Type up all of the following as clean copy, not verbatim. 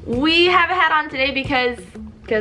We have a hat on today because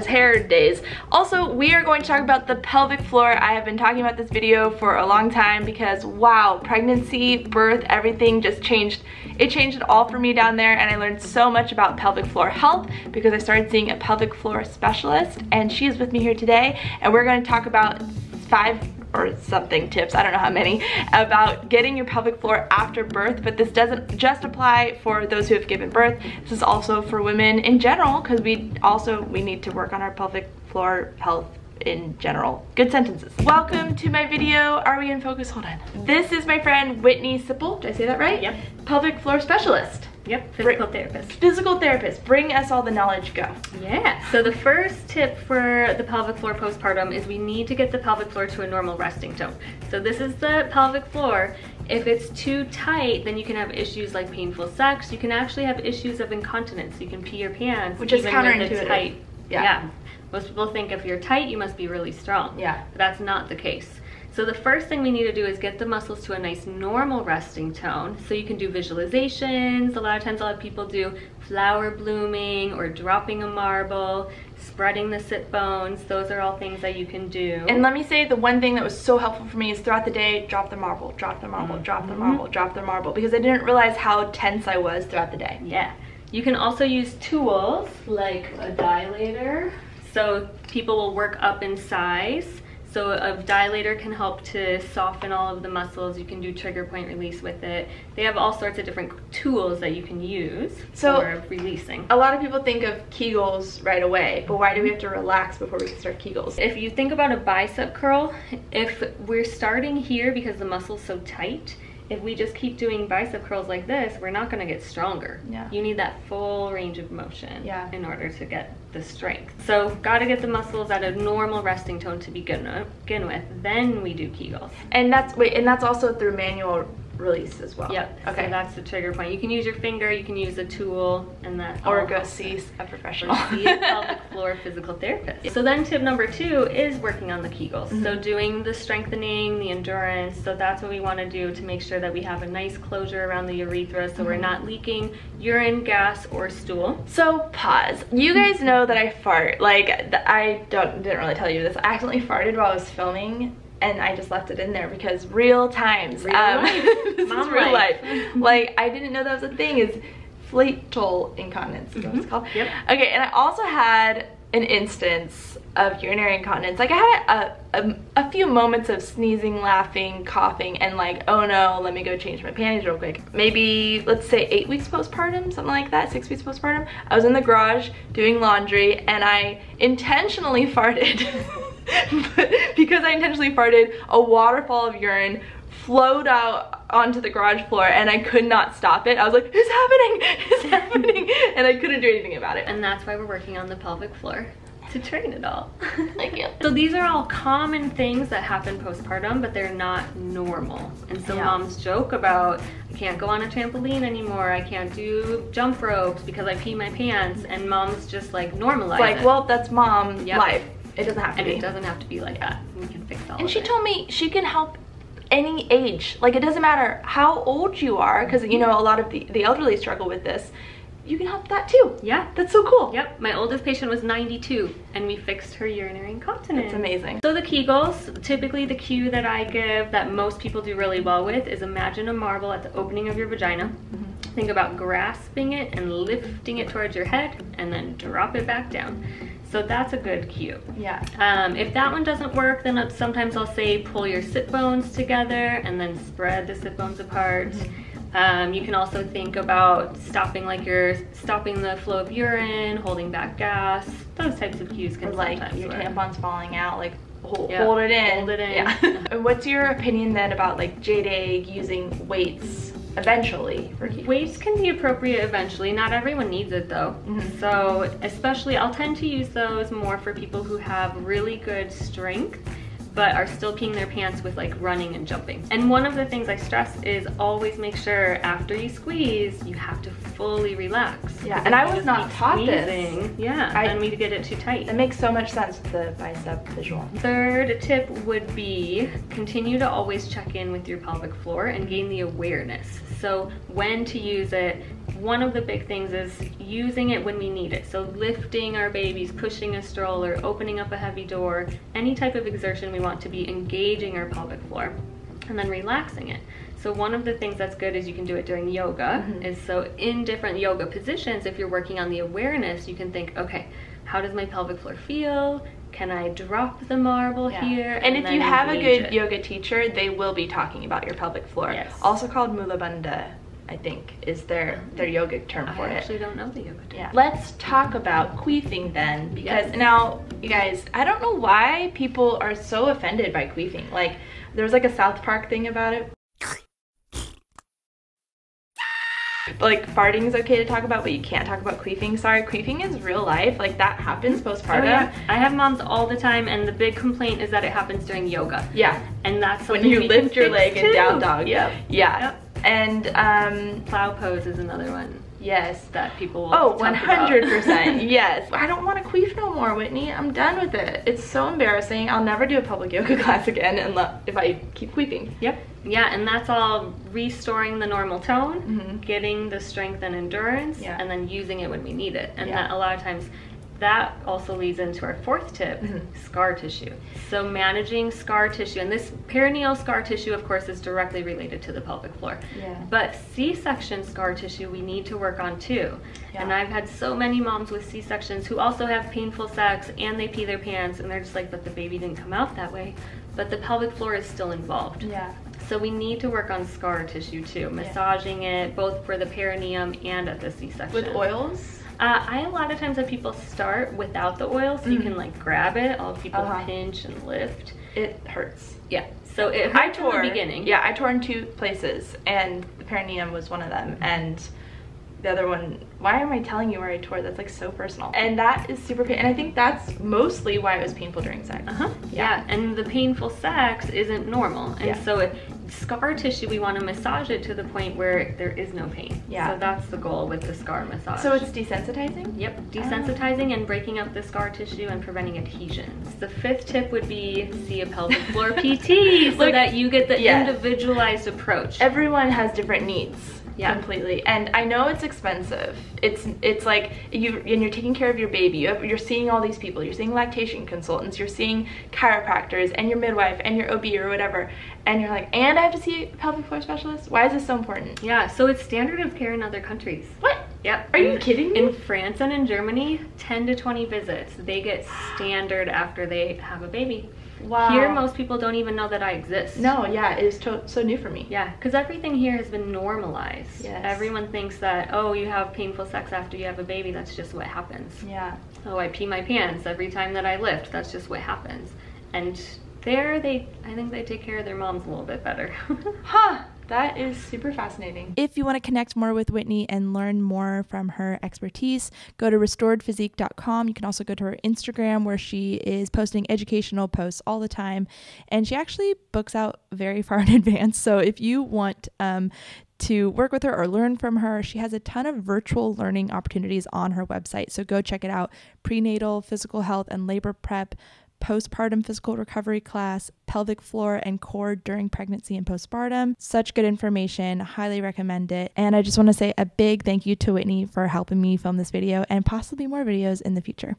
hair days. Also, we are going to talk about the pelvic floor. I have been talking about this video for a long time because wow, pregnancy, birth, everything just changed. It changed it all for me down there, and I learned so much about pelvic floor health because I started seeing a pelvic floor specialist, and she is with me here today, and we're going to talk about 5 or something tips, I don't know how many, about getting your pelvic floor after birth. But this doesn't just apply for those who have given birth. This is also for women in general, because we need to work on our pelvic floor health in general. Good sentences. Welcome to my video. Are we in focus? Hold on. This is my friend Whitney Sippl. Did I say that right? Yep. Pelvic floor specialist. Yep, physical therapist. Physical therapist. Bring us all the knowledge, go. Yeah, so the first tip for the pelvic floor postpartum is we need to get the pelvic floor to a normal resting tone. So this is the pelvic floor. If it's too tight, then you can have issues like painful sex. You can actually have issues of incontinence. You can pee your pants. Which is counterintuitive. Yeah. Most people think if you're tight, you must be really strong. Yeah. But that's not the case. So the first thing we need to do is get the muscles to a nice normal resting tone. So you can do visualizations. A lot of times I'll have people do flower blooming or dropping a marble, spreading the sit bones. Those are all things that you can do. And let me say, the one thing that was so helpful for me is throughout the day, drop the marble, drop the marble, drop the marble, drop the marble, because I didn't realize how tense I was throughout the day. Yeah. You can also use tools like a dilator. So people will work up in size. So a dilator can help to soften all of the muscles. You can do trigger point release with it. They have all sorts of different tools that you can use for releasing. A lot of people think of KEGELs right away, but why do we have to relax before we can start KEGELs? If you think about a bicep curl, if we're starting here because the muscle's so tight, if we just keep doing bicep curls like this, we're not gonna get stronger. Yeah. You need that full range of motion in order to get the strength. So gotta get the muscles at a normal resting tone to begin with, then we do Kegels. And that's also through manual release as well. Yep. Okay. So that's the trigger point. You can use your finger, you can use a tool, and that. Or go see a professional. Or see a pelvic floor physical therapist. So then tip number 2 is working on the Kegels. So doing the strengthening, the endurance. So that's what we want to do to make sure that we have a nice closure around the urethra, so we're not leaking urine, gas, or stool. So pause. You guys know that I fart. Like I didn't really tell you this. I accidentally farted while I was filming, and I just left it in there because real times. Real life. This is real life. Like, I didn't know that was a thing, is flatal incontinence is what it's called. Yep. Okay, and I also had an instance of urinary incontinence. Like, I had a few moments of sneezing, laughing, coughing, and like, oh no, let me go change my panties real quick. Maybe, let's say 8 weeks postpartum, something like that, 6 weeks postpartum. I was in the garage doing laundry, and I intentionally farted. Because I intentionally farted, a waterfall of urine flowed out onto the garage floor, and I could not stop it. I was like, it's happening, it's happening, and I couldn't do anything about it. And that's why we're working on the pelvic floor, to train it all. Thank you. So these are all common things that happen postpartum, but they're not normal. And so moms joke about, I can't go on a trampoline anymore, I can't do jump ropes because I pee my pants, and moms just like normalize it. It's like, well, that's mom life. It doesn't have to be. And it doesn't have to be like that. We can fix all of it. And she told me she can help any age. Like, it doesn't matter how old you are, because you know a lot of the elderly struggle with this. You can help that too. Yeah. That's so cool. Yep. My oldest patient was 92, and we fixed her urinary incontinence. That's amazing. So the Kegels, typically the cue that I give that most people do really well with is imagine a marble at the opening of your vagina. Think about grasping it and lifting it towards your head, and then drop it back down. So that's a good cue. Yeah. If that one doesn't work, then sometimes I'll say pull your sit bones together and then spread the sit bones apart. You can also think about stopping, like you're stopping the flow of urine, holding back gas. Those types of cues can like sometimes your work. tampon's falling out, like hold it in. Hold it in. Yeah. And what's your opinion then about like jade egg using weights eventually for Kegels? Weights can be appropriate eventually. Not everyone needs it though. So especially, I'll tend to use those more for people who have really good strength but are still peeing their pants with like running and jumping. And one of the things I stress is always make sure after you squeeze, you have to fully relax. Yeah, and I was not taught this. And we get it too tight. It makes so much sense with the bicep visual. Third tip would be continue to always check in with your pelvic floor and gain the awareness. So when to use it, one of the big things is using it when we need it. So lifting our babies, pushing a stroller, opening up a heavy door, any type of exertion we want to be engaging our pelvic floor, and then relaxing it. So one of the things that's good is you can do it during yoga, is so in different yoga positions, if you're working on the awareness, you can think, okay, how does my pelvic floor feel? Can I drop the marble here? And if you have a good yoga teacher, they will be talking about your pelvic floor. Yes. Also called Mula Bandha, I think, is their yogic term for it. I actually don't know the yoga term. Yeah. Let's talk about queefing then, because now, you guys, I don't know why people are so offended by queefing. Like, there was like a South Park thing about it. Like, farting is okay to talk about, but you can't talk about queefing. Sorry, queefing is real life. Like, that happens postpartum. Oh, yeah. I have moms all the time, and the big complaint is that it happens during yoga. Yeah. And that's when you lift your leg in down dog. Yep. Yeah. Yep. And plow pose is another one. Yes. That people will Oh, 100%. Yes. I don't want to queef no more, Whitney. I'm done with it. It's so embarrassing. I'll never do a public yoga class again if I keep queefing. Yep. Yeah, and that's all restoring the normal tone, getting the strength and endurance, and then using it when we need it. And that a lot of times, that also leads into our fourth tip, scar tissue. So managing scar tissue, and this perineal scar tissue, of course, is directly related to the pelvic floor. Yeah. But C-section scar tissue we need to work on too. Yeah. And I've had so many moms with C-sections who also have painful sex and they pee their pants and they're just like, but the baby didn't come out that way. But the pelvic floor is still involved. Yeah. So we need to work on scar tissue too, massaging it both for the perineum and at the C-section. With oils? I a lot of times have people start without the oil, so you can like grab it. All people pinch and lift. It hurts. Yeah. So it hurt in the beginning. Yeah, I tore in 2 places, and the perineum was one of them, and the other one, why am I telling you where I tore? That's like so personal. And that is super painful. And I think that's mostly why it was painful during sex. Yeah, and the painful sex isn't normal. And so scar tissue, we want to massage it to the point where there is no pain. Yeah. So that's the goal with the scar massage. So it's desensitizing? Yep, desensitizing and breaking up the scar tissue and preventing adhesions. The 5th tip would be see a pelvic floor PT so that you get the individualized approach. Everyone has different needs. Yeah, completely. And I know it's expensive. It's like you're taking care of your baby. You're seeing all these people. You're seeing lactation consultants. You're seeing chiropractors and your midwife and your OB or whatever. And you're like, and I have to see a pelvic floor specialist? Why is this so important? Yeah, so it's standard of care in other countries. What? Yep. Are you kidding me? In France and in Germany, 10 to 20 visits. They get standard after they have a baby. Wow. Here, most people don't even know that I exist. No, yeah, it is so new for me. Yeah, because everything here has been normalized. Yes. Everyone thinks that, oh, you have painful sex after you have a baby, that's just what happens. Yeah. Oh, I pee my pants every time that I lift, that's just what happens. And there, I think they take care of their moms a little bit better. Huh. That is super fascinating. If you want to connect more with Whitney and learn more from her expertise, go to restoredphysique.com. You can also go to her Instagram, where she is posting educational posts all the time. And she actually books out very far in advance. So if you want to work with her or learn from her, she has a ton of virtual learning opportunities on her website. So go check it out. Prenatal, physical health, and labor prep, postpartum physical recovery class, pelvic floor and core during pregnancy and postpartum. Such good information. Highly recommend it. And I just want to say a big thank you to Whitney for helping me film this video and possibly more videos in the future.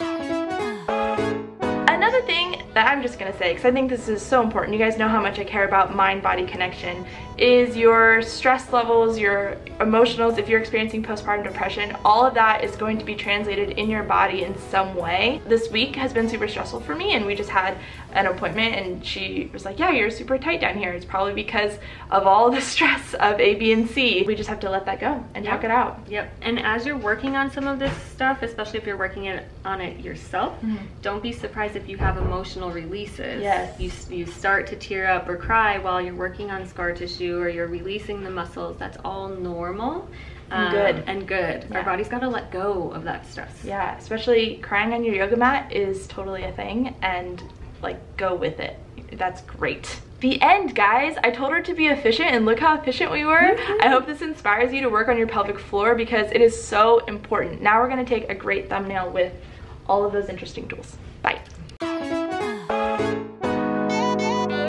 Another thing that I'm just gonna say, because I think this is so important, you guys know how much I care about mind-body connection, is your stress levels, your emotionals. If you're experiencing postpartum depression, all of that is going to be translated in your body in some way. This week has been super stressful for me, and we just had an appointment and she was like, yeah, you're super tight down here. It's probably because of all the stress of A, B, and C. We just have to let that go and talk it out. Yep. And as you're working on some of this stuff, especially if you're working on it yourself, don't be surprised if you have emotional releases. Yes. You start to tear up or cry while you're working on scar tissue, or you're releasing the muscles. That's all normal. And good. Yeah. Our body's got to let go of that stress. Yeah, especially crying on your yoga mat is totally a thing, and like, go with it. That's great. The end, guys. I told her to be efficient, and look how efficient we were. I hope this inspires you to work on your pelvic floor, because it is so important. Now we're gonna take a great thumbnail with all of those interesting tools. Bye.